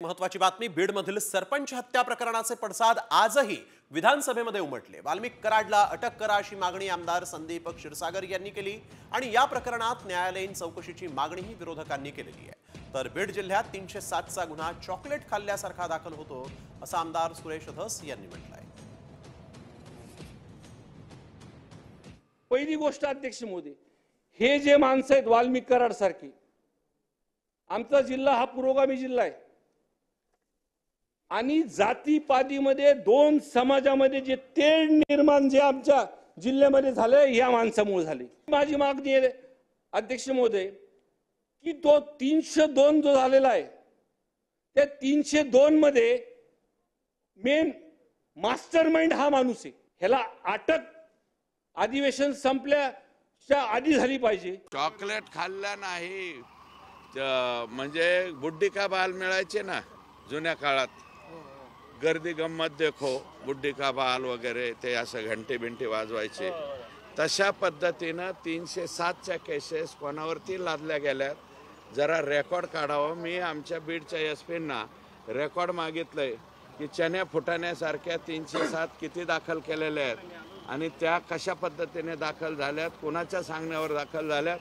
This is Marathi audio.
महत्वाची बातमी, बीडमधील सरपंच हत्या प्रकरणाचे पडसाद आजही विधानसभेमध्ये उमटले। वाल्मिक कराडला अटक करा अशी मागणी आमदार संदीप क्षीरसागर यांनी केली आणि या प्रकरणात न्यायालयीन चौकशीची मागणीही विरोधकांनी केलेली आहे। तर बीड जिल्ह्यात 307 चा गुन्हा चॉकलेट खाल्ल्यासारखा दाखल होतो असं आमदार सुरेश धस यांनी म्हटलंय। पहिली गोष्ट अध्यक्ष मोदी, हे जे माणसं आहेत वाल्मिक कराड सारखी, आमचा जिल्हा हा पुरोगामी जिल्हा आहे आणि जातीपातीमध्ये दोन समाजामध्ये जे तेढ निर्माण जे आमच्या जिल्ह्यामध्ये झाले या माणसामुळे झाले। माझी मागणी आहे अध्यक्ष महोदय की तो 302 जो झालेला आहे त्या 302 मध्ये मेन मास्टरमाइंड हा माणूस आहे। ह्याला अटक अधिवेशन संपल्याच्या आधी झाली पाहिजे। चॉकलेट खाल्ला नाही म्हणजे बुड्डी का बाल मिळायचे ना जुन्या काळात, गर्दी गंमत देखो बुड्डी का बाल वगैरे ते असं घंटे बिंटे वाजवायचे, तशा पद्धतीनं 307 च्या केसेस कोणावरती लादल्या गेल्या। जरा रेकॉर्ड काढावं। मी आमच्या बीडच्या एसपींना रेकॉर्ड मागितलंय की चण्या फुटाण्यासारख्या 307 किती दाखल केलेल्या आहेत आणि त्या कशा पद्धतीने दाखल झाल्यात, कोणाच्या सांगण्यावर दाखल झाल्यात।